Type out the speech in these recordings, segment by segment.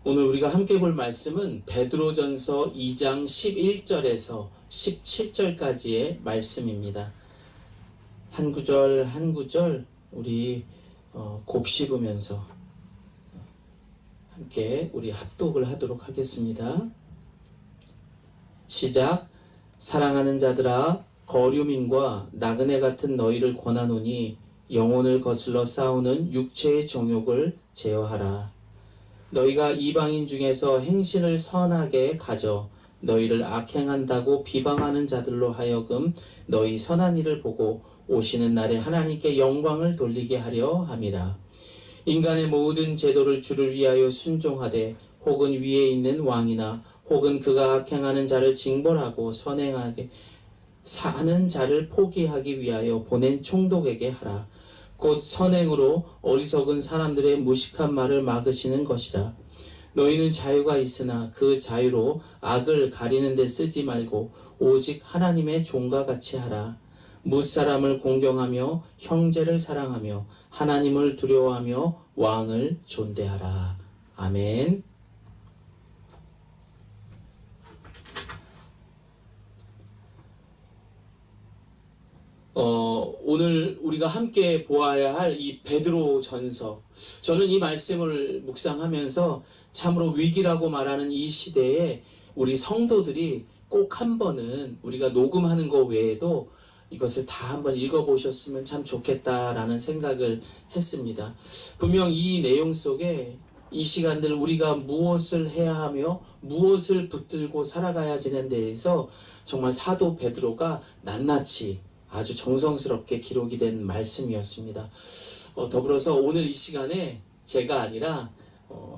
오늘 우리가 함께 볼 말씀은 베드로전서 2장 11절에서 17절까지의 말씀입니다. 한 구절 한 구절 우리 곱씹으면서 함께 우리 합독을 하도록 하겠습니다. 시작. 사랑하는 자들아, 거류민과 나그네 같은 너희를 권하노니 영혼을 거슬러 싸우는 육체의 정욕을 제어하라. 너희가 이방인 중에서 행실을 선하게 가져 너희를 악행한다고 비방하는 자들로 하여금 너희 선한 일을 보고 오시는 날에 하나님께 영광을 돌리게 하려 함이라. 인간의 모든 제도를 주를 위하여 순종하되 혹은 위에 있는 왕이나 혹은 그가 악행하는 자를 징벌하고 선행하게 사는 자를 포기하기 위하여 보낸 총독에게 하라. 곧 선행으로 어리석은 사람들의 무식한 말을 막으시는 것이라. 너희는 자유가 있으나 그 자유로 악을 가리는 데 쓰지 말고 오직 하나님의 종과 같이 하라. 무사람을 공경하며 형제를 사랑하며 하나님을 두려워하며 왕을 존대하라. 아멘. 오늘 우리가 함께 보아야 할 이 베드로 전서, 저는 이 말씀을 묵상하면서 참으로 위기라고 말하는 이 시대에 우리 성도들이 꼭 한 번은 우리가 녹음하는 것 외에도 이것을 다 한번 읽어보셨으면 참 좋겠다라는 생각을 했습니다. 분명 이 내용 속에 이 시간들 우리가 무엇을 해야 하며 무엇을 붙들고 살아가야 되는 데에서 정말 사도 베드로가 낱낱이 아주 정성스럽게 기록이 된 말씀이었습니다. 더불어서 오늘 이 시간에 제가 아니라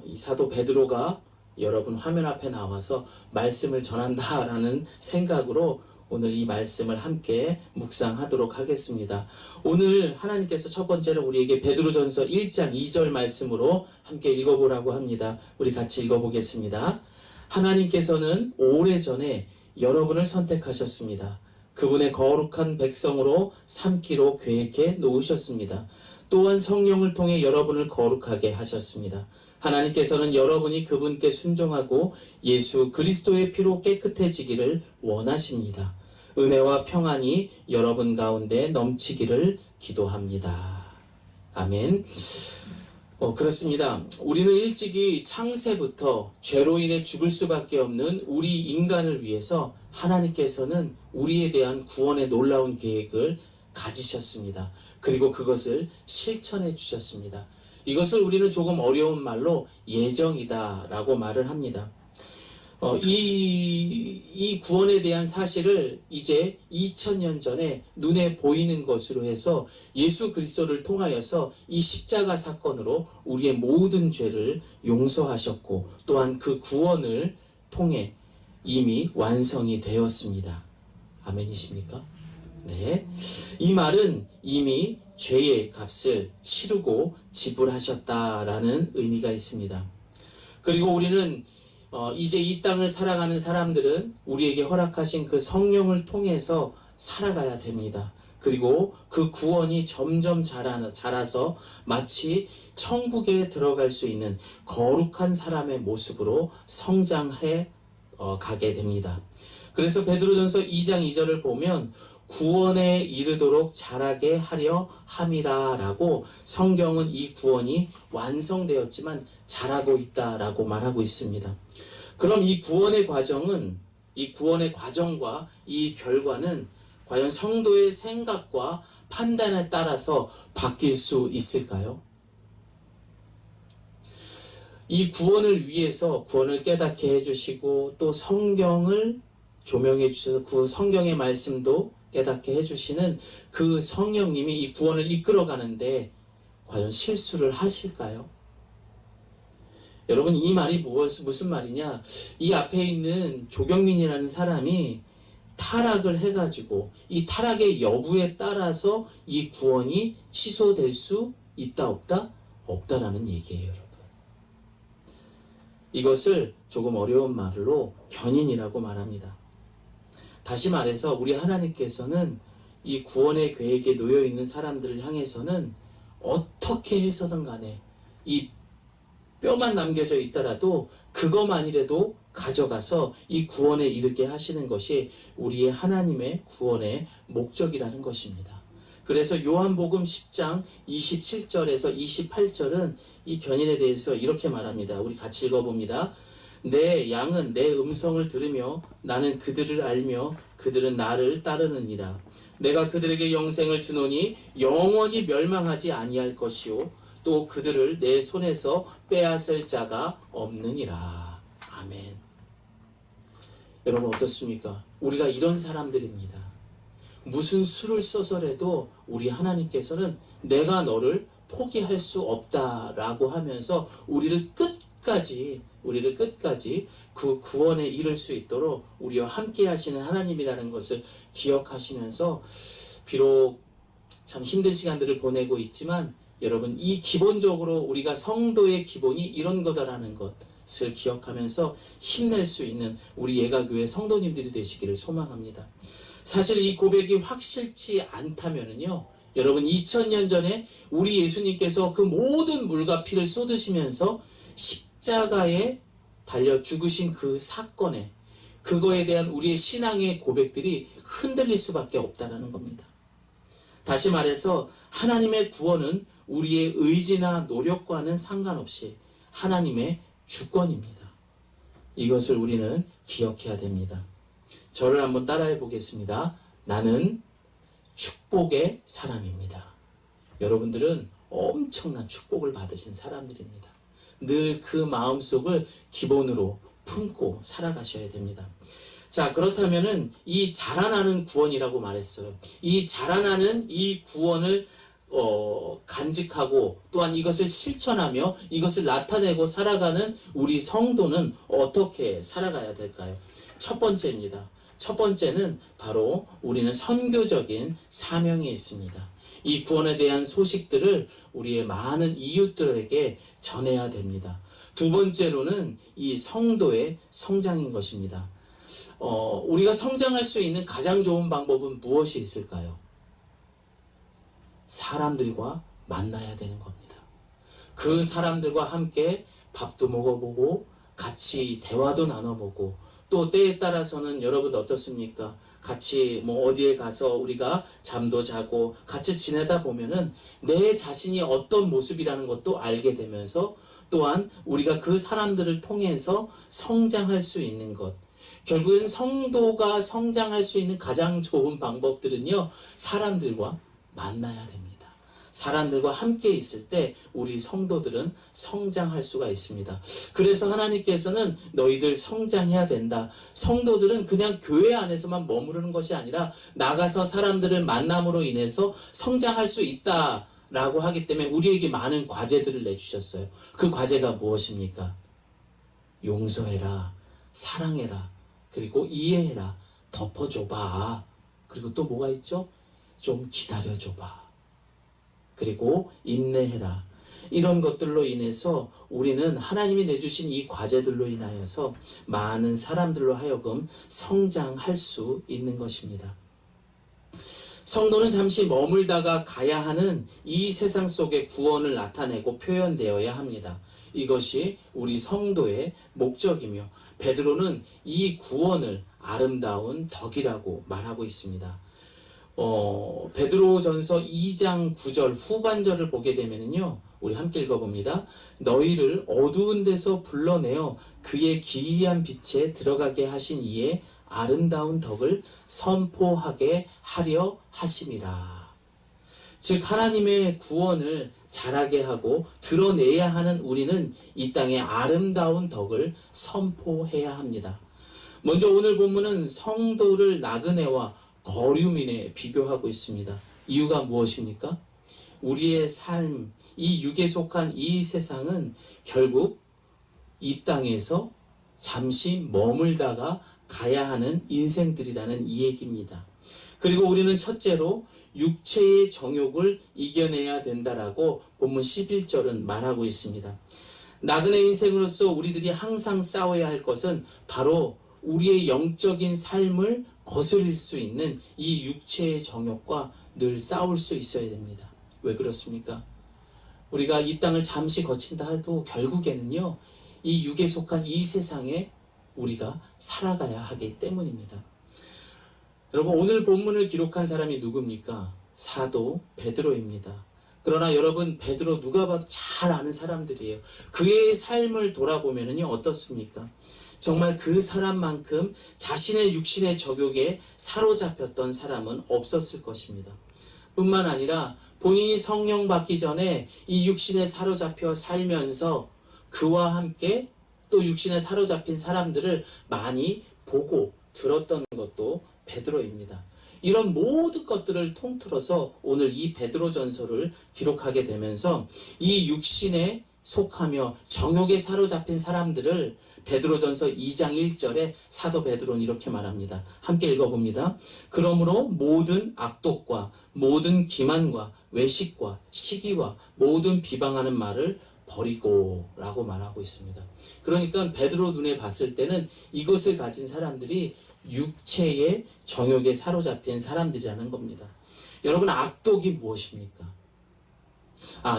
이 사도 베드로가 여러분 화면 앞에 나와서 말씀을 전한다라는 생각으로 오늘 이 말씀을 함께 묵상하도록 하겠습니다. 오늘 하나님께서 첫 번째로 우리에게 베드로전서 1장 2절 말씀으로 함께 읽어보라고 합니다. 우리 같이 읽어보겠습니다. 하나님께서는 오래전에 여러분을 선택하셨습니다. 그분의 거룩한 백성으로 삼기로 계획해 놓으셨습니다. 또한 성령을 통해 여러분을 거룩하게 하셨습니다. 하나님께서는 여러분이 그분께 순종하고 예수 그리스도의 피로 깨끗해지기를 원하십니다. 은혜와 평안이 여러분 가운데 넘치기를 기도합니다. 아멘. 그렇습니다. 우리는 일찍이 창세부터 죄로 인해 죽을 수밖에 없는 우리 인간을 위해서 하나님께서는 우리에 대한 구원의 놀라운 계획을 가지셨습니다. 그리고 그것을 실천해 주셨습니다. 이것을 우리는 조금 어려운 말로 예정이다라고 말을 합니다. 이 구원에 대한 사실을 이제 2000년 전에 눈에 보이는 것으로 해서 예수 그리스도를 통하여서 이 십자가 사건으로 우리의 모든 죄를 용서하셨고 또한 그 구원을 통해 이미 완성이 되었습니다. 아멘이십니까? 네. 이 말은 이미 죄의 값을 치르고 지불하셨다라는 의미가 있습니다. 그리고 우리는 이제 이 땅을 살아가는 사람들은 우리에게 허락하신 그 성령을 통해서 살아가야 됩니다. 그리고 그 구원이 점점 자라서 마치 천국에 들어갈 수 있는 거룩한 사람의 모습으로 성장해 가게 됩니다. 그래서 베드로전서 2장 2절을 보면 구원에 이르도록 자라게 하려 함이라 라고 성경은 이 구원이 완성되었지만 자라고 있다라고 말하고 있습니다. 그럼 이 구원의 과정과 이 결과는 과연 성도의 생각과 판단에 따라서 바뀔 수 있을까요? 이 구원을 위해서 구원을 깨닫게 해주시고 또 성경을 조명해 주셔서 그 성경의 말씀도 깨닫게 해주시는 그 성령님이 이 구원을 이끌어가는데 과연 실수를 하실까요? 여러분, 이 말이 무슨 말이냐? 이 앞에 있는 조경민이라는 사람이 타락을 해가지고 이 타락의 여부에 따라서 이 구원이 취소될 수 있다 없다? 없다라는 얘기예요, 여러분. 이것을 조금 어려운 말로 견인이라고 말합니다. 다시 말해서 우리 하나님께서는 이 구원의 계획에 놓여있는 사람들을 향해서는 어떻게 해서든 간에 이 뼈만 남겨져 있더라도 그것만이라도 가져가서 이 구원에 이르게 하시는 것이 우리의 하나님의 구원의 목적이라는 것입니다. 그래서 요한복음 10장 27절에서 28절은 이 견인에 대해서 이렇게 말합니다. 우리 같이 읽어봅니다. 내 양은 내 음성을 들으며 나는 그들을 알며 그들은 나를 따르느니라. 내가 그들에게 영생을 주노니 영원히 멸망하지 아니할 것이요 또 그들을 내 손에서 빼앗을 자가 없느니라. 아멘. 여러분 어떻습니까? 우리가 이런 사람들입니다. 무슨 수를 써서라도 우리 하나님께서는 내가 너를 포기할 수 없다라고 하면서 우리를 끝까지 그 구원에 이를 수 있도록 우리와 함께 하시는 하나님이라는 것을 기억하시면서 비록 참 힘든 시간들을 보내고 있지만 여러분 이 기본적으로 우리가 성도의 기본이 이런 거다라는 것을 기억하면서 힘낼 수 있는 우리 예가교회 성도님들이 되시기를 소망합니다. 사실 이 고백이 확실치 않다면은요, 여러분 2000년 전에 우리 예수님께서 그 모든 물과 피를 쏟으시면서 십자가에 달려 죽으신 그 사건에 그거에 대한 우리의 신앙의 고백들이 흔들릴 수밖에 없다는 겁니다. 다시 말해서 하나님의 구원은 우리의 의지나 노력과는 상관없이 하나님의 주권입니다. 이것을 우리는 기억해야 됩니다. 저를 한번 따라해 보겠습니다. 나는 축복의 사람입니다. 여러분들은 엄청난 축복을 받으신 사람들입니다. 늘 그 마음속을 기본으로 품고 살아가셔야 됩니다. 자, 그렇다면은 이 자라나는 구원이라고 말했어요. 이 자라나는 이 구원을 간직하고 또한 이것을 실천하며 이것을 나타내고 살아가는 우리 성도는 어떻게 살아가야 될까요? 첫 번째입니다. 첫 번째는 바로 우리는 선교적인 사명이 있습니다. 이 구원에 대한 소식들을 우리의 많은 이웃들에게 전해야 됩니다. 두 번째로는 이 성도의 성장인 것입니다. 우리가 성장할 수 있는 가장 좋은 방법은 무엇이 있을까요? 사람들과 만나야 되는 겁니다. 그 사람들과 함께 밥도 먹어보고 같이 대화도 나눠보고 또 때에 따라서는 여러분 어떻습니까? 같이 어디에 가서 우리가 잠도 자고 같이 지내다 보면은 내 자신이 어떤 모습이라는 것도 알게 되면서 또한 우리가 그 사람들을 통해서 성장할 수 있는 것. 결국엔 성도가 성장할 수 있는 가장 좋은 방법들은요, 사람들과 만나야 됩니다. 사람들과 함께 있을 때 우리 성도들은 성장할 수가 있습니다. 그래서 하나님께서는 너희들 성장해야 된다. 성도들은 그냥 교회 안에서만 머무르는 것이 아니라 나가서 사람들을 만남으로 인해서 성장할 수 있다 라고 하기 때문에 우리에게 많은 과제들을 내주셨어요. 그 과제가 무엇입니까? 용서해라, 사랑해라, 그리고 이해해라, 덮어줘봐. 그리고 또 뭐가 있죠? 좀 기다려줘봐. 그리고 인내해라. 이런 것들로 인해서 우리는 하나님이 내주신 이 과제들로 인하여서 많은 사람들로 하여금 성장할 수 있는 것입니다. 성도는 잠시 머물다가 가야 하는 이 세상 속의 구원을 나타내고 표현되어야 합니다. 이것이 우리 성도의 목적이며 베드로는 이 구원을 아름다운 덕이라고 말하고 있습니다. 베드로전서 2장 9절 후반절을 보게 되면요, 우리 함께 읽어봅니다. 너희를 어두운 데서 불러내어 그의 기이한 빛에 들어가게 하신 이의 아름다운 덕을 선포하게 하려 하심이라. 즉 하나님의 구원을 잘하게 하고 드러내야 하는 우리는 이 땅의 아름다운 덕을 선포해야 합니다. 먼저 오늘 본문은 성도를 나그네와 거류민에 비교하고 있습니다. 이유가 무엇입니까? 우리의 삶, 이 육에 속한 이 세상은 결국 이 땅에서 잠시 머물다가 가야 하는 인생들이라는 이 얘기입니다. 그리고 우리는 첫째로 육체의 정욕을 이겨내야 된다라고 본문 11절은 말하고 있습니다. 나그네 인생으로서 우리들이 항상 싸워야 할 것은 바로 우리의 영적인 삶을 거스릴 수 있는 이 육체의 정욕과 늘 싸울 수 있어야 됩니다. 왜 그렇습니까? 우리가 이 땅을 잠시 거친다 해도 결국에는요, 이 육에 속한 이 세상에 우리가 살아가야 하기 때문입니다. 여러분, 오늘 본문을 기록한 사람이 누굽니까? 사도 베드로입니다. 그러나 여러분, 베드로 누가 봐도 잘 아는 사람들이에요. 그의 삶을 돌아보면요, 어떻습니까? 정말 그 사람만큼 자신의 육신의 적욕에 사로잡혔던 사람은 없었을 것입니다. 뿐만 아니라 본인이 성령 받기 전에 이 육신에 사로잡혀 살면서 그와 함께 또 육신에 사로잡힌 사람들을 많이 보고 들었던 것도 베드로입니다. 이런 모든 것들을 통틀어서 오늘 이 베드로 전서를 기록하게 되면서 이 육신에 속하며 정욕에 사로잡힌 사람들을 베드로전서 2장 1절에 사도 베드로는 이렇게 말합니다. 함께 읽어봅니다. 그러므로 모든 악독과 모든 기만과 외식과 시기와 모든 비방하는 말을 버리고 라고 말하고 있습니다. 그러니까 베드로 눈에 봤을 때는 이것을 가진 사람들이 육체의 정욕에 사로잡힌 사람들이라는 겁니다. 여러분, 악독이 무엇입니까?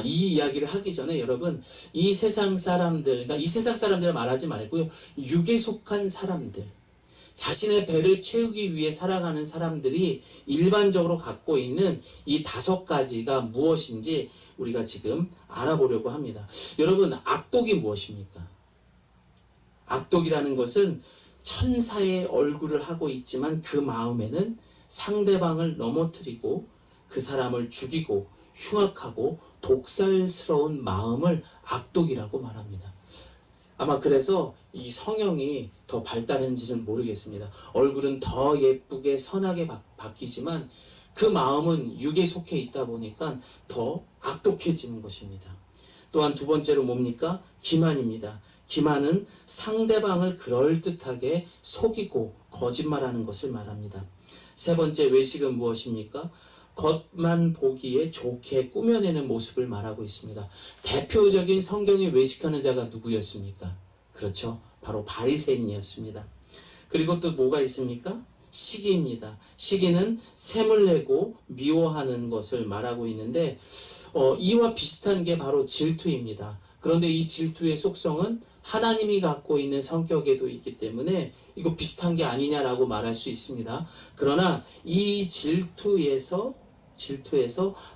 이 이야기를 하기 전에 여러분, 이 세상 사람들, 그러니까 이 세상 사람들을 말하지 말고요, 육에 속한 사람들, 자신의 배를 채우기 위해 살아가는 사람들이 일반적으로 갖고 있는 이 5가지가 무엇인지 우리가 지금 알아보려고 합니다. 여러분, 악독이 무엇입니까? 악독이라는 것은 천사의 얼굴을 하고 있지만 그 마음에는 상대방을 넘어뜨리고 그 사람을 죽이고 흉악하고 독살스러운 마음을 악독이라고 말합니다. 아마 그래서 이 성형이 더 발달했는지는 모르겠습니다. 얼굴은 더 예쁘게 선하게 바뀌지만 그 마음은 육에 속해 있다 보니까 더 악독해지는 것입니다. 또한 두 번째로 뭡니까? 기만입니다. 기만은 상대방을 그럴듯하게 속이고 거짓말하는 것을 말합니다. 세 번째, 외식은 무엇입니까? 겉만 보기에 좋게 꾸며내는 모습을 말하고 있습니다. 대표적인 성경에 외식하는 자가 누구였습니까? 그렇죠. 바로 바리새인이었습니다. 그리고 또 뭐가 있습니까? 시기입니다. 시기는 샘을 내고 미워하는 것을 말하고 있는데 이와 비슷한 게 바로 질투입니다. 그런데 이 질투의 속성은 하나님이 갖고 있는 성격에도 있기 때문에 이거 비슷한 게 아니냐라고 말할 수 있습니다. 그러나 이 질투에서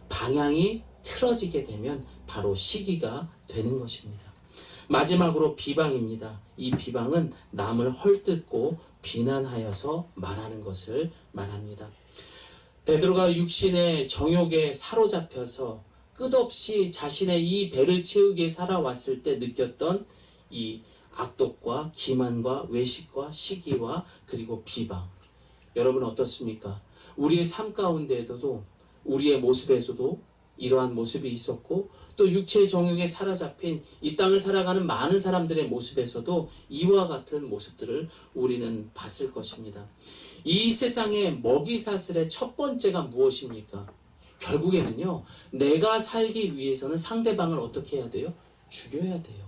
방향이 틀어지게 되면 바로 시기가 되는 것입니다. 마지막으로 비방입니다. 이 비방은 남을 헐뜯고 비난하여서 말하는 것을 말합니다. 베드로가 육신의 정욕에 사로잡혀서 끝없이 자신의 이 배를 채우기에 살아왔을 때 느꼈던 이 악독과 기만과 외식과 시기와 그리고 비방. 여러분 어떻습니까? 우리의 삶 가운데에도 우리의 모습에서도 이러한 모습이 있었고 또 육체의 정욕에 사로잡힌 이 땅을 살아가는 많은 사람들의 모습에서도 이와 같은 모습들을 우리는 봤을 것입니다. 이 세상의 먹이사슬의 첫 번째가 무엇입니까? 결국에는요, 내가 살기 위해서는 상대방을 어떻게 해야 돼요? 죽여야 돼요.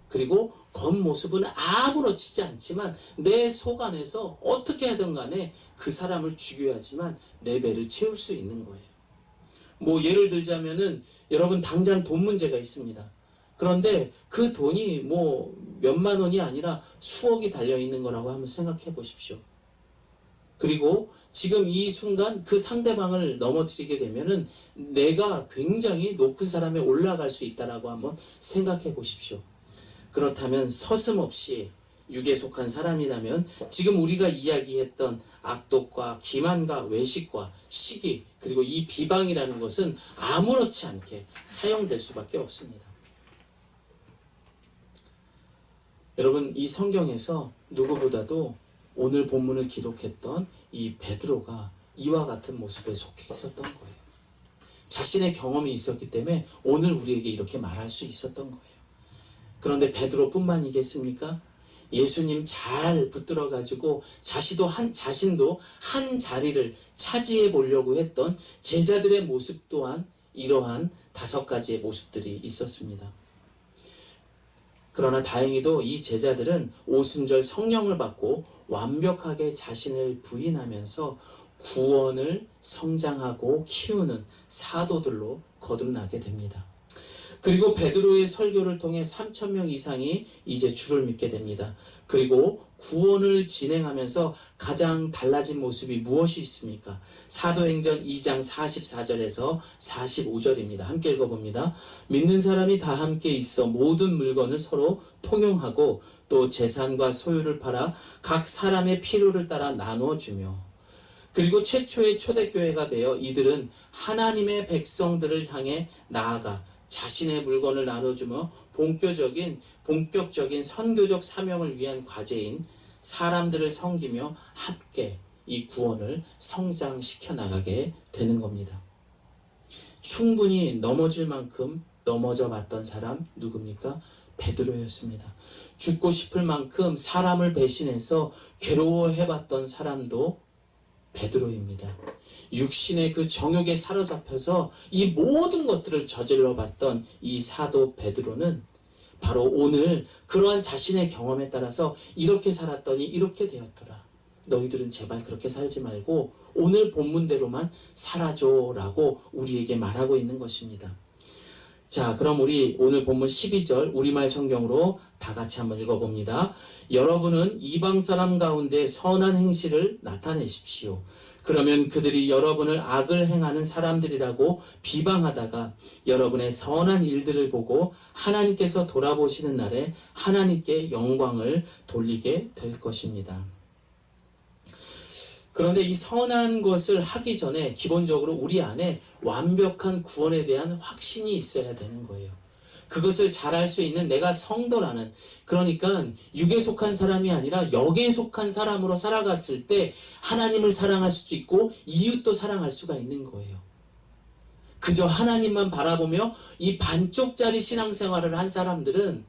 그리고 겉모습은 아무렇지 않지만 내 속 안에서 어떻게 하든 간에 그 사람을 죽여야지만 내 배를 채울 수 있는 거예요. 뭐 예를 들자면은 여러분 당장 돈 문제가 있습니다. 그런데 그 돈이 뭐 몇만 원이 아니라 수억이 달려 있는 거라고 한번 생각해 보십시오. 그리고 지금 이 순간 그 상대방을 넘어뜨리게 되면은 내가 굉장히 높은 사람에 올라갈 수 있다라고 한번 생각해 보십시오. 그렇다면 서슴없이 육에 속한 사람이라면 지금 우리가 이야기했던 악독과 기만과 외식과 시기 그리고 이 비방이라는 것은 아무렇지 않게 사용될 수밖에 없습니다. 여러분, 이 성경에서 누구보다도 오늘 본문을 기록했던 이 베드로가 이와 같은 모습에 속해 있었던 거예요. 자신의 경험이 있었기 때문에 오늘 우리에게 이렇게 말할 수 있었던 거예요. 그런데 베드로뿐만이겠습니까? 예수님 잘 붙들어 가지고 자신도 한 자리를 차지해 보려고 했던 제자들의 모습 또한 이러한 5가지의 모습들이 있었습니다. 그러나 다행히도 이 제자들은 오순절 성령을 받고 완벽하게 자신을 부인하면서 구원을 성장하고 키우는 사도들로 거듭나게 됩니다. 그리고 베드로의 설교를 통해 3천 명 이상이 이제 주를 믿게 됩니다. 그리고 구원을 진행하면서 가장 달라진 모습이 무엇이 있습니까? 사도행전 2장 44절에서 45절입니다. 함께 읽어봅니다. 믿는 사람이 다 함께 있어 모든 물건을 서로 통용하고 또 재산과 소유를 팔아 각 사람의 필요를 따라 나누어주며, 그리고 최초의 초대교회가 되어 이들은 하나님의 백성들을 향해 나아가 자신의 물건을 나눠주며 본격적인 선교적 사명을 위한 과제인 사람들을 섬기며 함께 이 구원을 성장시켜 나가게 되는 겁니다. 충분히 넘어질 만큼 넘어져 봤던 사람 누굽니까? 베드로였습니다. 죽고 싶을 만큼 사람을 배신해서 괴로워해봤던 사람도 베드로입니다. 육신의 그 정욕에 사로잡혀서 이 모든 것들을 저질러 봤던 이 사도 베드로는 바로 오늘 그러한 자신의 경험에 따라서 이렇게 살았더니 이렇게 되었더라. 너희들은 제발 그렇게 살지 말고 오늘 본문대로만 살아줘라고 우리에게 말하고 있는 것입니다. 자, 그럼 우리 오늘 본문 12절 우리말 성경으로 다 같이 한번 읽어봅니다. 여러분은 이방 사람 가운데 선한 행실을 나타내십시오. 그러면 그들이 여러분을 악을 행하는 사람들이라고 비방하다가 여러분의 선한 일들을 보고 하나님께서 돌아보시는 날에 하나님께 영광을 돌리게 될 것입니다. 그런데 이 선한 것을 하기 전에 기본적으로 우리 안에 완벽한 구원에 대한 확신이 있어야 되는 거예요. 그것을 잘할 수 있는 내가 성도라는, 그러니까 육에 속한 사람이 아니라 영에 속한 사람으로 살아갔을 때 하나님을 사랑할 수도 있고 이웃도 사랑할 수가 있는 거예요. 그저 하나님만 바라보며 이 반쪽짜리 신앙생활을 한 사람들은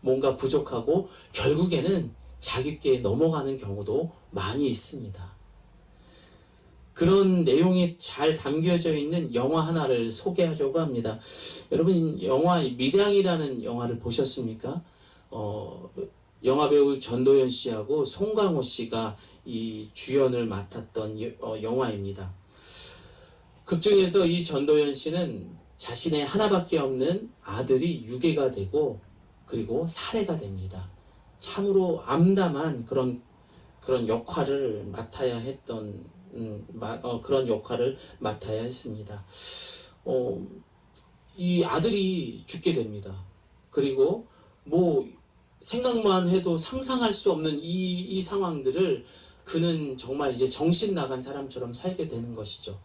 뭔가 부족하고 결국에는 자기께 넘어가는 경우도 많이 있습니다. 그런 내용이 잘 담겨져 있는 영화 하나를 소개하려고 합니다. 여러분, 영화 밀양이라는 영화를 보셨습니까? 영화배우 전도연 씨하고 송강호 씨가 이 주연을 맡았던 영화입니다. 극중에서 이 전도연 씨는 자신의 하나밖에 없는 아들이 유괴가 되고 그리고 살해가 됩니다. 참으로 암담한 그런 역할을 맡아야 했던 그런 역할을 맡아야 했습니다. 이 아들이 죽게 됩니다. 그리고 뭐 생각만 해도 상상할 수 없는 이 상황들을 그는 정말 이제 정신 나간 사람처럼 살게 되는 것이죠.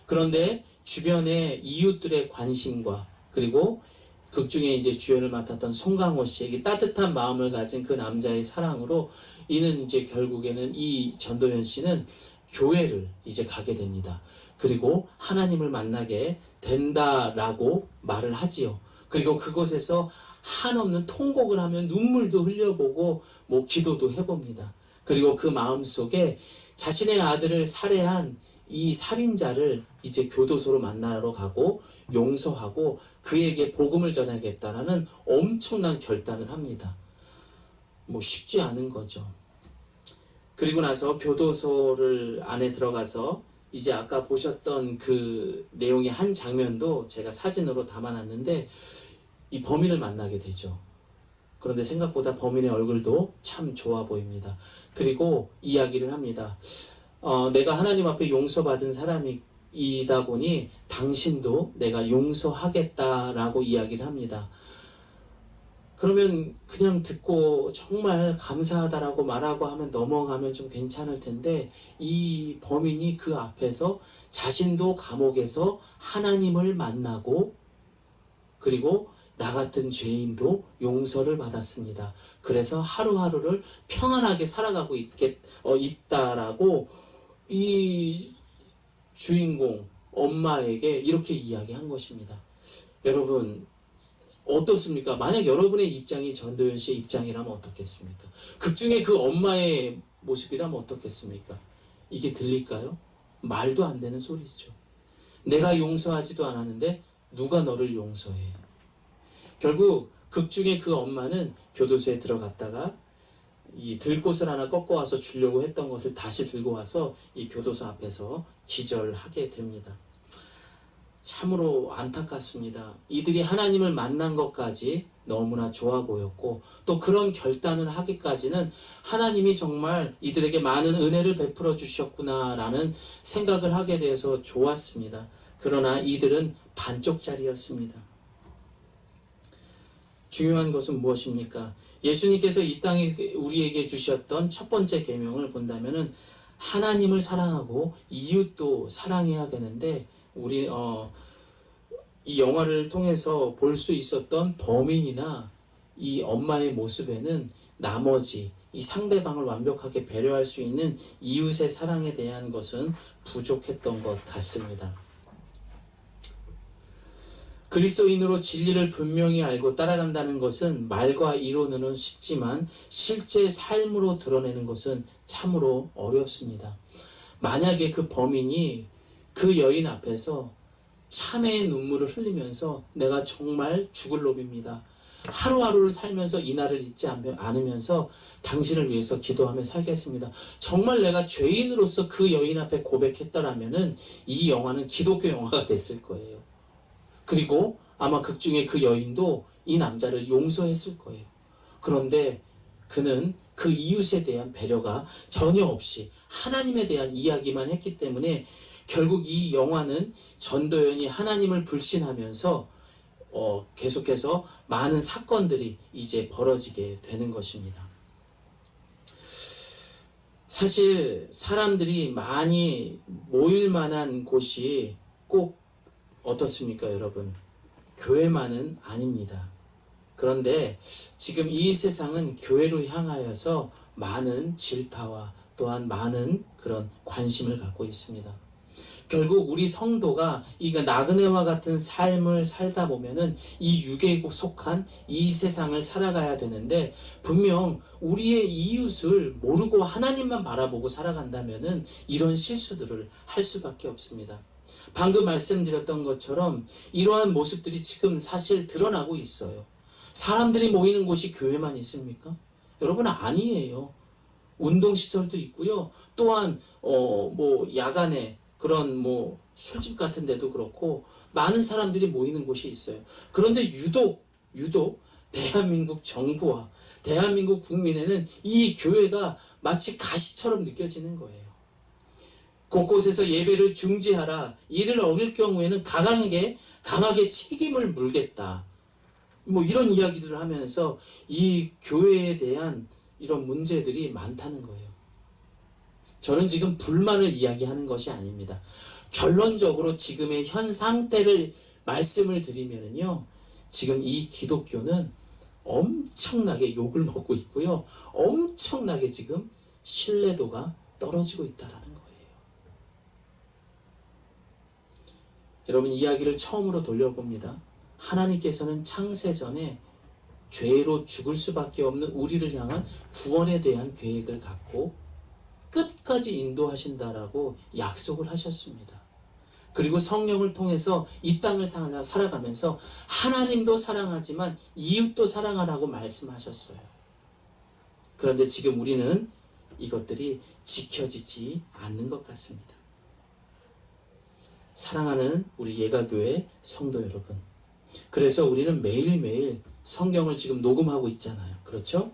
그런데 주변의 이웃들의 관심과 그리고 극중에 이제 주연을 맡았던 송강호 씨에게 따뜻한 마음을 가진 그 남자의 사랑으로 이는 이제 결국에는 이 전도연 씨는 교회를 이제 가게 됩니다. 그리고 하나님을 만나게 된다라고 말을 하지요. 그리고 그곳에서 한없는 통곡을 하며 눈물도 흘려보고 뭐 기도도 해봅니다. 그리고 그 마음속에 자신의 아들을 살해한 이 살인자를 이제 교도소로 만나러 가고 용서하고 그에게 복음을 전하겠다라는 엄청난 결단을 합니다. 뭐 쉽지 않은 거죠. 그리고 나서 교도소를 안에 들어가서 이제 아까 보셨던 그 내용의 한 장면도 제가 사진으로 담아놨는데 이 범인을 만나게 되죠. 그런데 생각보다 범인의 얼굴도 참 좋아 보입니다. 그리고 이야기를 합니다. 내가 하나님 앞에 용서받은 사람이다 보니 당신도 내가 용서하겠다라고 이야기를 합니다. 그러면 그냥 듣고 정말 감사하다라고 말하고 하면 넘어가면 좀 괜찮을 텐데 이 범인이 그 앞에서 자신도 감옥에서 하나님을 만나고 그리고 나 같은 죄인도 용서를 받았습니다. 그래서 하루하루를 평안하게 살아가고 있다라고 이 주인공 엄마에게 이렇게 이야기한 것입니다. 여러분 어떻습니까? 만약 여러분의 입장이 전도연 씨의 입장이라면 어떻겠습니까? 극중에 그 엄마의 모습이라면 어떻겠습니까? 이게 들릴까요? 말도 안 되는 소리죠. 내가 용서하지도 않았는데 누가 너를 용서해? 결국 극중에 그 엄마는 교도소에 들어갔다가 이 들꽃을 하나 꺾어와서 주려고 했던 것을 다시 들고 와서 이 교도소 앞에서 기절하게 됩니다. 참으로 안타깝습니다. 이들이 하나님을 만난 것까지 너무나 좋아 보였고 또 그런 결단을 하기까지는 하나님이 정말 이들에게 많은 은혜를 베풀어 주셨구나라는 생각을 하게 되어서 좋았습니다. 그러나 이들은 반쪽짜리였습니다. 중요한 것은 무엇입니까? 예수님께서 이 땅에 우리에게 주셨던 첫 번째 계명을 본다면은 하나님을 사랑하고 이웃도 사랑해야 되는데 우리 이 영화를 통해서 볼 수 있었던 범인이나 이 엄마의 모습에는 나머지 이 상대방을 완벽하게 배려할 수 있는 이웃의 사랑에 대한 것은 부족했던 것 같습니다. 그리스도인으로 진리를 분명히 알고 따라간다는 것은 말과 이론으로는 쉽지만 실제 삶으로 드러내는 것은 참으로 어렵습니다. 만약에 그 범인이 그 여인 앞에서 참회의 눈물을 흘리면서 내가 정말 죽을 놈입니다. 하루하루를 살면서 이날을 잊지 않으면서 당신을 위해서 기도하며 살겠습니다. 정말 내가 죄인으로서 그 여인 앞에 고백했더라면은 이 영화는 기독교 영화가 됐을 거예요. 그리고 아마 극중에 그 여인도 이 남자를 용서했을 거예요. 그런데 그는 그 이웃에 대한 배려가 전혀 없이 하나님에 대한 이야기만 했기 때문에 결국 이 영화는 전도연이 하나님을 불신하면서 계속해서 많은 사건들이 이제 벌어지게 되는 것입니다. 사실 사람들이 많이 모일 만한 곳이 꼭 어떻습니까, 여러분? 교회만은 아닙니다. 그런데 지금 이 세상은 교회로 향하여서 많은 질타와 또한 많은 그런 관심을 갖고 있습니다. 결국 우리 성도가 이 나그네와 같은 삶을 살다 보면은 이 육에 속한 이 세상을 살아가야 되는데 분명 우리의 이웃을 모르고 하나님만 바라보고 살아간다면은 이런 실수들을 할 수밖에 없습니다. 방금 말씀드렸던 것처럼 이러한 모습들이 지금 사실 드러나고 있어요. 사람들이 모이는 곳이 교회만 있습니까? 여러분 아니에요. 운동시설도 있고요. 또한 야간에 그런 술집 같은 데도 그렇고 많은 사람들이 모이는 곳이 있어요. 그런데 유독 대한민국 정부와 대한민국 국민에는 이 교회가 마치 가시처럼 느껴지는 거예요. 곳곳에서 예배를 중지하라. 이를 어길 경우에는 강하게 책임을 물겠다. 이런 이야기들을 하면서 이 교회에 대한 이런 문제들이 많다는 거예요. 저는 지금 불만을 이야기하는 것이 아닙니다. 결론적으로 지금의 현 상태를 말씀을 드리면요. 지금 이 기독교는 엄청나게 욕을 먹고 있고요. 엄청나게 지금 신뢰도가 떨어지고 있다라는 거예요. 여러분 이야기를 처음으로 돌려봅니다. 하나님께서는 창세전에 죄로 죽을 수밖에 없는 우리를 향한 구원에 대한 계획을 갖고 끝까지 인도하신다라고 약속을 하셨습니다. 그리고 성령을 통해서 이 땅을 살아가면서 하나님도 사랑하지만 이웃도 사랑하라고 말씀하셨어요. 그런데 지금 우리는 이것들이 지켜지지 않는 것 같습니다. 사랑하는 우리 예가교회 성도 여러분, 그래서 우리는 매일매일 성경을 지금 녹음하고 있잖아요. 그렇죠?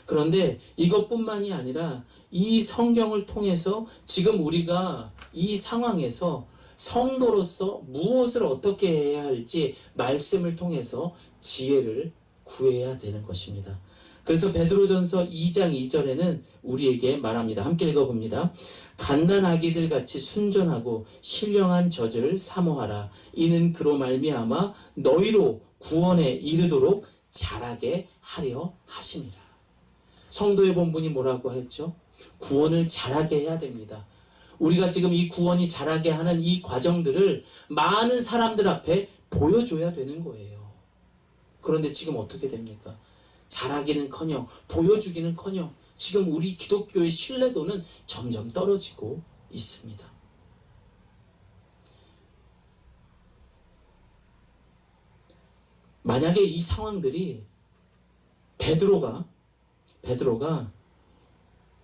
그런데 이것뿐만이 아니라 이 성경을 통해서 지금 우리가 이 상황에서 성도로서 무엇을 어떻게 해야 할지 말씀을 통해서 지혜를 구해야 되는 것입니다. 그래서 베드로전서 2장 2절에는 우리에게 말합니다. 함께 읽어봅니다. 갓난아기들 같이 순전하고 신령한 젖을 사모하라. 이는 그로 말미암아 너희로 구원에 이르도록 자라게 하려 하심이라. 성도의 본분이 뭐라고 했죠? 구원을 자라게 해야 됩니다. 우리가 지금 이 구원이 자라게 하는 이 과정들을 많은 사람들 앞에 보여줘야 되는 거예요. 그런데 지금 어떻게 됩니까? 자라기는커녕 보여주기는커녕 지금 우리 기독교의 신뢰도는 점점 떨어지고 있습니다. 만약에 이 상황들이 베드로가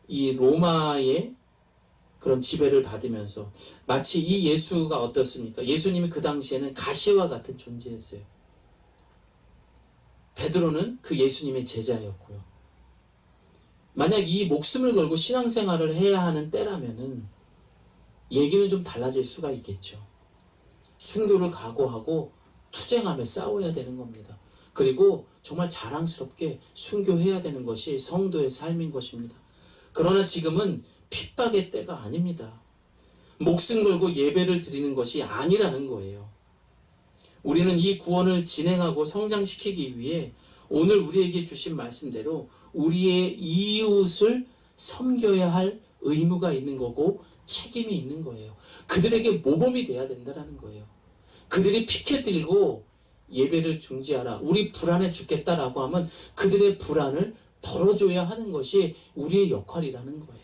이 로마의 그런 지배를 받으면서 마치 이 예수가 어떻습니까? 예수님이 그 당시에는 가시와 같은 존재였어요. 베드로는 그 예수님의 제자였고요. 만약 이 목숨을 걸고 신앙생활을 해야 하는 때라면은 얘기는 좀 달라질 수가 있겠죠. 순교를 각오하고 투쟁하며 싸워야 되는 겁니다. 그리고 정말 자랑스럽게 순교해야 되는 것이 성도의 삶인 것입니다. 그러나 지금은 핍박의 때가 아닙니다. 목숨 걸고 예배를 드리는 것이 아니라는 거예요. 우리는 이 구원을 진행하고 성장시키기 위해 오늘 우리에게 주신 말씀대로 우리의 이웃을 섬겨야 할 의무가 있는 거고 책임이 있는 거예요. 그들에게 모범이 돼야 된다는 거예요. 그들이 피켓 들고 예배를 중지하라, 우리 불안해 죽겠다라고 하면 그들의 불안을 덜어줘야 하는 것이 우리의 역할이라는 거예요.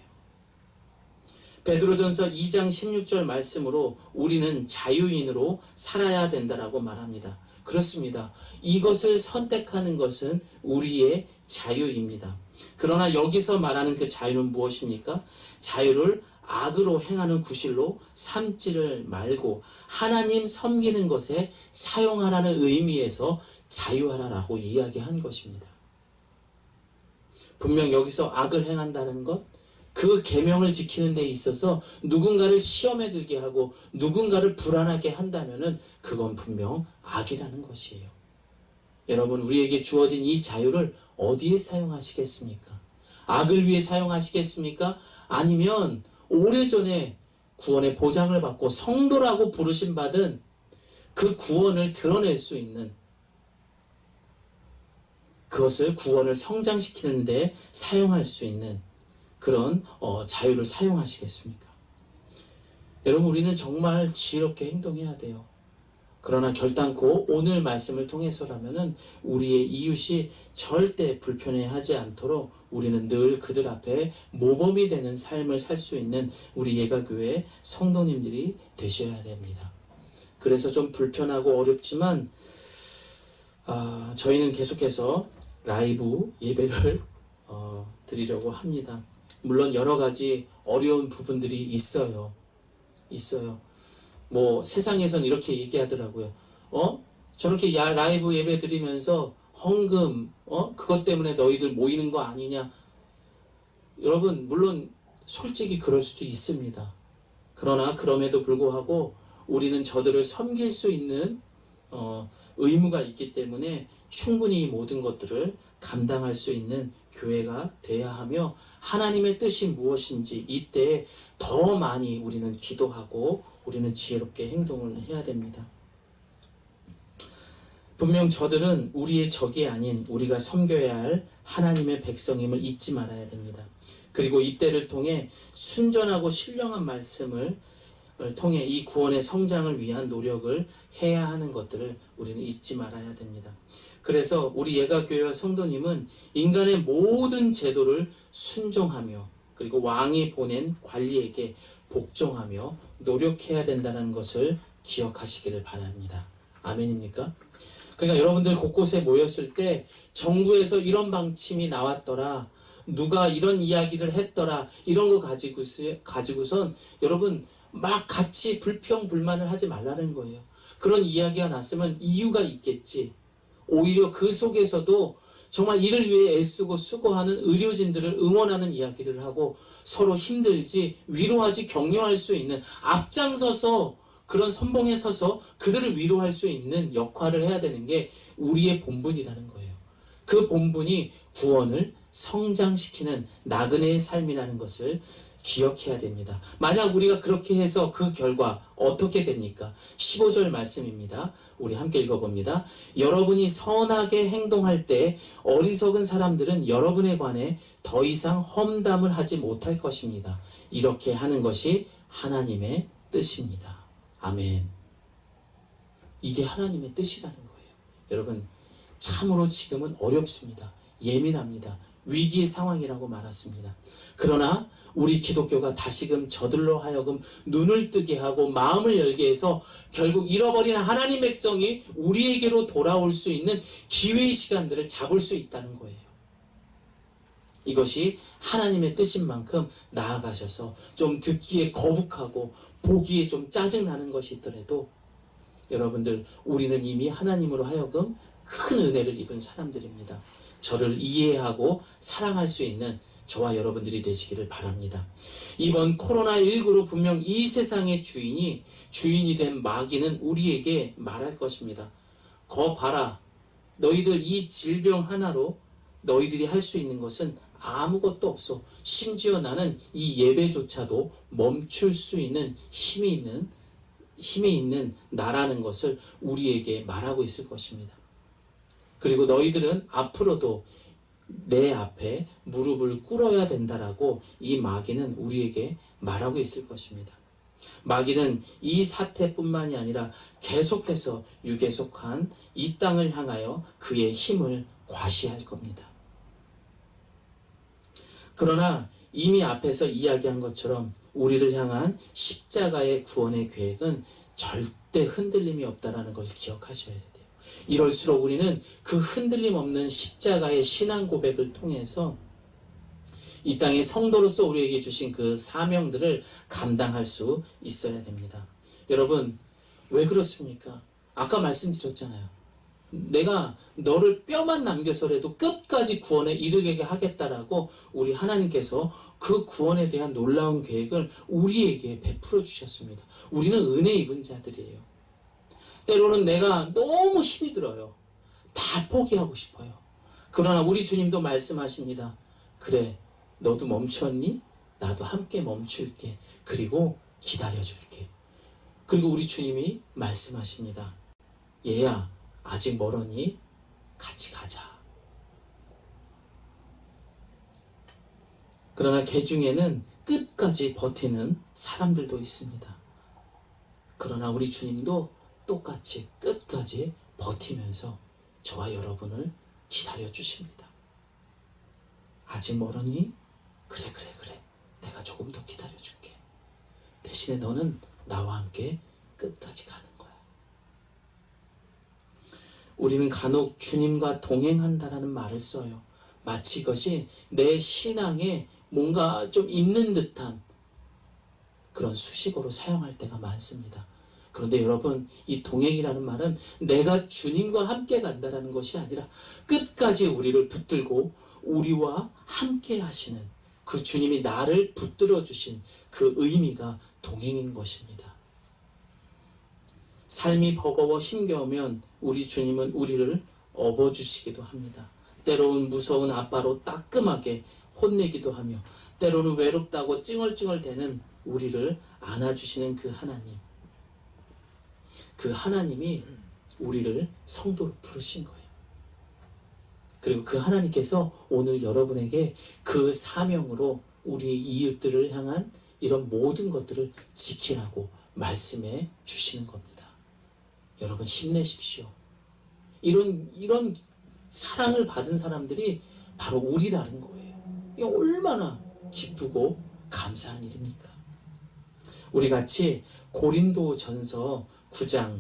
베드로전서 2장 16절 말씀으로 우리는 자유인으로 살아야 된다라고 말합니다. 그렇습니다. 이것을 선택하는 것은 우리의 자유입니다. 그러나 여기서 말하는 그 자유는 무엇입니까? 자유를 악으로 행하는 구실로 삼지를 말고 하나님 섬기는 것에 사용하라는 의미에서 자유하라라고 이야기한 것입니다. 분명 여기서 악을 행한다는 것, 그 계명을 지키는 데 있어서 누군가를 시험에 들게 하고 누군가를 불안하게 한다면은 그건 분명 악이라는 것이에요. 여러분, 우리에게 주어진 이 자유를 어디에 사용하시겠습니까? 악을 위해 사용하시겠습니까? 아니면 오래전에 구원의 보장을 받고 성도라고 부르심 받은 그 구원을 드러낼 수 있는, 그것을 구원을 성장시키는 데 사용할 수 있는 그런 자유를 사용하시겠습니까? 여러분, 우리는 정말 지혜롭게 행동해야 돼요. 그러나 결단코 오늘 말씀을 통해서라면은 우리의 이웃이 절대 불편해하지 않도록 우리는 늘 그들 앞에 모범이 되는 삶을 살 수 있는 우리 예가교회 성도님들이 되셔야 됩니다. 그래서 좀 불편하고 어렵지만 저희는 계속해서 라이브 예배를 드리려고 합니다. 물론 여러 가지 어려운 부분들이 있어요. 뭐 세상에선 이렇게 얘기하더라고요. 저렇게 라이브 예배 드리면서 헌금 그것 때문에 너희들 모이는 거 아니냐. 여러분, 물론 솔직히 그럴 수도 있습니다. 그러나 그럼에도 불구하고 우리는 저들을 섬길 수 있는 의무가 있기 때문에 충분히 모든 것들을 감당할 수 있는 교회가 돼야 하며, 하나님의 뜻이 무엇인지 이때 더 많이 우리는 기도하고 우리는 지혜롭게 행동을 해야 됩니다. 분명 저들은 우리의 적이 아닌 우리가 섬겨야 할 하나님의 백성임을 잊지 말아야 됩니다. 그리고 이때를 통해 순전하고 신령한 말씀을 통해 이 구원의 성장을 위한 노력을 해야 하는 것들을 우리는 잊지 말아야 됩니다. 그래서 우리 예가교회와 성도님은 인간의 모든 제도를 순종하며 그리고 왕이 보낸 관리에게 복종하며 노력해야 된다는 것을 기억하시기를 바랍니다. 아멘입니까? 그러니까 여러분들 곳곳에 모였을 때 정부에서 이런 방침이 나왔더라, 누가 이런 이야기를 했더라, 이런 거 가지고선 여러분 막 같이 불평불만을 하지 말라는 거예요. 그런 이야기가 났으면 이유가 있겠지. 오히려 그 속에서도 정말 이를 위해 애쓰고 수고하는 의료진들을 응원하는 이야기를 하고 서로 힘들지 위로하지 격려할 수 있는, 앞장서서 그런 선봉에 서서 그들을 위로할 수 있는 역할을 해야 되는 게 우리의 본분이라는 거예요. 그 본분이 구원을 성장시키는 나그네의 삶이라는 것을 기억해야 됩니다. 만약 우리가 그렇게 해서 그 결과 어떻게 됩니까? 15절 말씀입니다. 우리 함께 읽어봅니다. 여러분이 선하게 행동할 때 어리석은 사람들은 여러분에 관해 더 이상 험담을 하지 못할 것입니다. 이렇게 하는 것이 하나님의 뜻입니다. 아멘. 이게 하나님의 뜻이라는 거예요. 여러분, 참으로 지금은 어렵습니다. 예민합니다. 위기의 상황이라고 말했습니다. 그러나 우리 기독교가 다시금 저들로 하여금 눈을 뜨게 하고 마음을 열게 해서 결국 잃어버린 하나님 백성이 우리에게로 돌아올 수 있는 기회의 시간들을 잡을 수 있다는 거예요. 이것이 하나님의 뜻인 만큼 나아가셔서 좀 듣기에 거북하고 보기에 좀 짜증나는 것이 있더라도 여러분들, 우리는 이미 하나님으로 하여금 큰 은혜를 입은 사람들입니다. 저를 이해하고 사랑할 수 있는 저와 여러분들이 되시기를 바랍니다. 이번 코로나19로 분명 이 세상의 주인이 된 마귀는 우리에게 말할 것입니다. 거 봐라. 너희들 이 질병 하나로 너희들이 할 수 있는 것은 아무것도 없어. 심지어 나는 이 예배조차도 멈출 수 있는 힘이 있는 나라는 것을 우리에게 말하고 있을 것입니다. 그리고 너희들은 앞으로도 내 앞에 무릎을 꿇어야 된다라고 이 마귀는 우리에게 말하고 있을 것입니다. 마귀는 이 사태뿐만이 아니라 계속해서 유계속한 이 땅을 향하여 그의 힘을 과시할 겁니다. 그러나 이미 앞에서 이야기한 것처럼 우리를 향한 십자가의 구원의 계획은 절대 흔들림이 없다는 걸 기억하셔야 돼요. 이럴수록 우리는 그 흔들림 없는 십자가의 신앙 고백을 통해서 이 땅의 성도로서 우리에게 주신 그 사명들을 감당할 수 있어야 됩니다. 여러분, 왜 그렇습니까? 아까 말씀드렸잖아요. 내가 너를 뼈만 남겨서라도 끝까지 구원에 이르게 하겠다라고 우리 하나님께서 그 구원에 대한 놀라운 계획을 우리에게 베풀어 주셨습니다. 우리는 은혜 입은 자들이에요. 때로는 내가 너무 힘이 들어요. 다 포기하고 싶어요. 그러나 우리 주님도 말씀하십니다. 그래, 너도 멈췄니? 나도 함께 멈출게. 그리고 기다려줄게. 그리고 우리 주님이 말씀하십니다. 얘야, 아직 멀었니? 같이 가자. 그러나 그 중에는 끝까지 버티는 사람들도 있습니다. 그러나 우리 주님도 똑같이 끝까지 버티면서 저와 여러분을 기다려 주십니다. 아직 멀었니? 그래. 내가 조금 더 기다려 줄게. 대신에 너는 나와 함께 끝까지 가는 거야. 우리는 간혹 주님과 동행한다라는 말을 써요. 마치 이것이 내 신앙에 뭔가 좀 있는 듯한 그런 수식어로 사용할 때가 많습니다. 그런데 여러분, 이 동행이라는 말은 내가 주님과 함께 간다라는 것이 아니라 끝까지 우리를 붙들고 우리와 함께 하시는 그 주님이 나를 붙들어 주신 그 의미가 동행인 것입니다. 삶이 버거워 힘겨우면 우리 주님은 우리를 업어주시기도 합니다. 때로는 무서운 아빠로 따끔하게 혼내기도 하며 때로는 외롭다고 찡얼찡얼대는 우리를 안아주시는 그 하나님. 그 하나님이 우리를 성도로 부르신 거예요. 그리고 그 하나님께서 오늘 여러분에게 그 사명으로 우리 이웃들을 향한 이런 모든 것들을 지키라고 말씀해 주시는 겁니다. 여러분, 힘내십시오. 이런 사랑을 받은 사람들이 바로 우리라는 거예요. 이게 얼마나 기쁘고 감사한 일입니까? 우리 같이 고린도전서 9장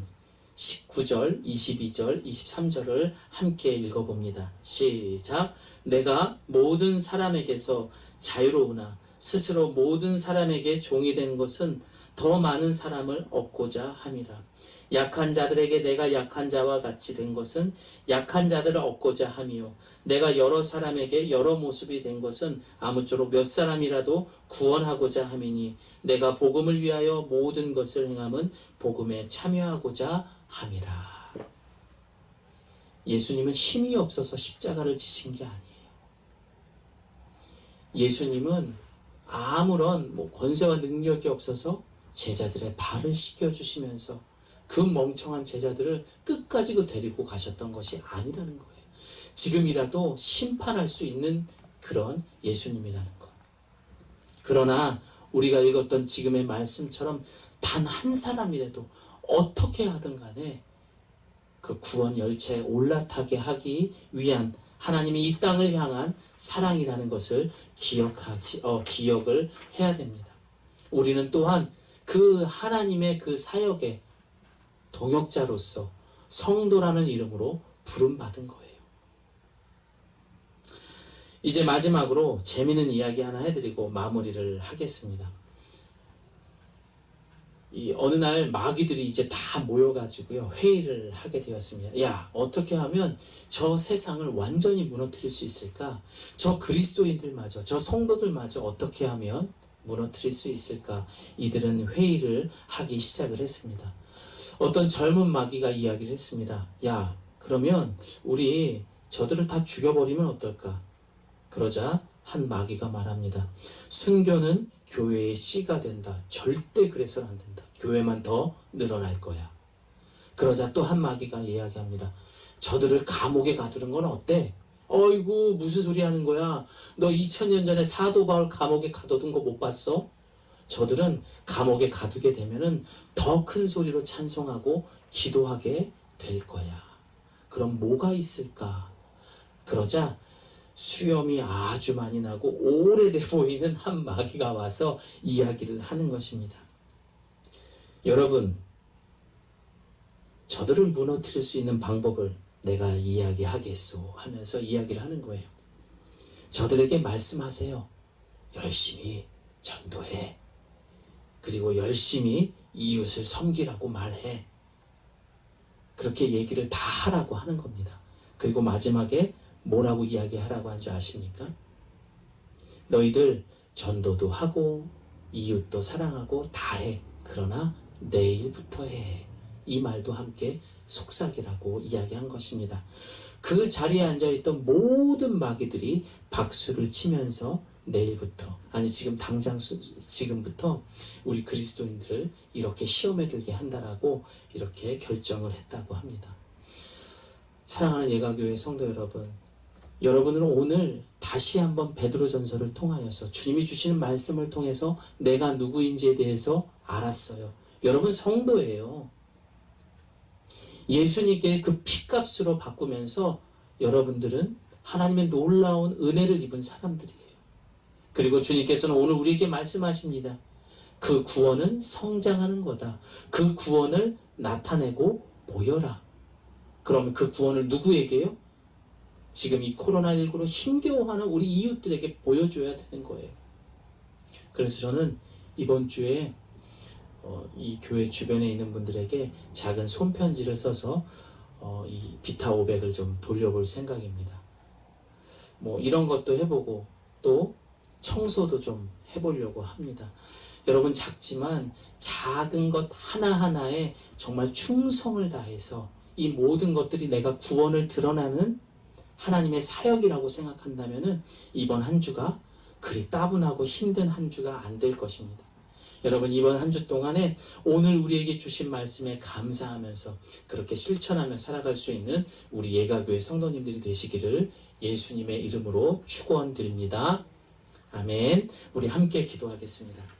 19절, 22절, 23절을 함께 읽어봅니다. 시작. 내가 모든 사람에게서 자유로우나 스스로 모든 사람에게 종이 된 것은 더 많은 사람을 얻고자 함이라. 약한 자들에게 내가 약한 자와 같이 된 것은 약한 자들을 얻고자 함이요. 내가 여러 사람에게 여러 모습이 된 것은 아무쪼록 몇 사람이라도 구원하고자 함이니 내가 복음을 위하여 모든 것을 행함은 복음에 참여하고자 함이라. 예수님은 힘이 없어서 십자가를 지신 게 아니에요. 예수님은 아무런 권세와 능력이 없어서 제자들의 발을 씻겨주시면서 그 멍청한 제자들을 끝까지 데리고 가셨던 것이 아니라는 거예요. 지금이라도 심판할 수 있는 그런 예수님이라는 것. 그러나 우리가 읽었던 지금의 말씀처럼 단 한 사람이라도 어떻게 하든 간에 그 구원 열차에 올라타게 하기 위한 하나님이 이 땅을 향한 사랑이라는 것을 기억을 해야 됩니다. 우리는 또한 그 하나님의 그 사역의 동역자로서 성도라는 이름으로 부름받은 거예요. 이제 마지막으로 재미있는 이야기 하나 해드리고 마무리를 하겠습니다. 이 어느 날 마귀들이 이제 다 모여가지고요 회의를 하게 되었습니다. 야, 어떻게 하면 저 세상을 완전히 무너뜨릴 수 있을까? 저 그리스도인들마저, 저 성도들마저 어떻게 하면 무너뜨릴 수 있을까? 이들은 회의를 하기 시작을 했습니다. 어떤 젊은 마귀가 이야기를 했습니다. 야, 그러면 우리 저들을 다 죽여버리면 어떨까? 그러자 한 마귀가 말합니다. 순교는 교회의 씨가 된다. 절대 그래서는 안 된다. 교회만 더 늘어날 거야. 그러자 또 한 마귀가 이야기합니다. 저들을 감옥에 가두는 건 어때? 어이구, 무슨 소리 하는 거야? 너 2000년 전에 사도 바울 감옥에 가둬둔 거 못 봤어? 저들은 감옥에 가두게 되면은 더 큰 소리로 찬송하고 기도하게 될 거야. 그럼 뭐가 있을까? 그러자 수염이 아주 많이 나고 오래돼 보이는 한 마귀가 와서 이야기를 하는 것입니다. 여러분, 저들을 무너뜨릴 수 있는 방법을 내가 이야기하겠소 하면서 이야기를 하는 거예요. 저들에게 말씀하세요. 열심히 전도해. 그리고 열심히 이웃을 섬기라고 말해. 그렇게 얘기를 다 하라고 하는 겁니다. 그리고 마지막에 뭐라고 이야기하라고 한 줄 아십니까? 너희들 전도도 하고 이웃도 사랑하고 다 해. 그러나 내일부터 해. 이 말도 함께 속삭이라고 이야기한 것입니다. 그 자리에 앉아있던 모든 마귀들이 박수를 치면서 내일부터, 아니 지금 당장 지금부터 우리 그리스도인들을 이렇게 시험에 들게 한다라고 이렇게 결정을 했다고 합니다. 사랑하는 예가교회 성도 여러분, 여러분은 오늘 다시 한번 베드로전서를 통하여서 주님이 주시는 말씀을 통해서 내가 누구인지에 대해서 알았어요. 여러분 성도예요. 예수님께 그 피값으로 바꾸면서 여러분들은 하나님의 놀라운 은혜를 입은 사람들이에요. 그리고 주님께서는 오늘 우리에게 말씀하십니다. 그 구원은 성장하는 거다. 그 구원을 나타내고 보여라. 그러면 그 구원을 누구에게요? 지금 이 코로나19로 힘겨워하는 우리 이웃들에게 보여줘야 되는 거예요. 그래서 저는 이번 주에 이 교회 주변에 있는 분들에게 작은 손편지를 써서 이 비타 500을 좀 돌려볼 생각입니다. 뭐 이런 것도 해보고 또 청소도 좀 해보려고 합니다. 여러분, 작지만 작은 것 하나하나에 정말 충성을 다해서 이 모든 것들이 내가 구원을 드러나는 하나님의 사역이라고 생각한다면은 이번 한 주가 그리 따분하고 힘든 한 주가 안 될 것입니다. 여러분, 이번 한 주 동안에 오늘 우리에게 주신 말씀에 감사하면서 그렇게 실천하며 살아갈 수 있는 우리 예가교회 성도님들이 되시기를 예수님의 이름으로 축원드립니다. 아멘. 우리 함께 기도하겠습니다.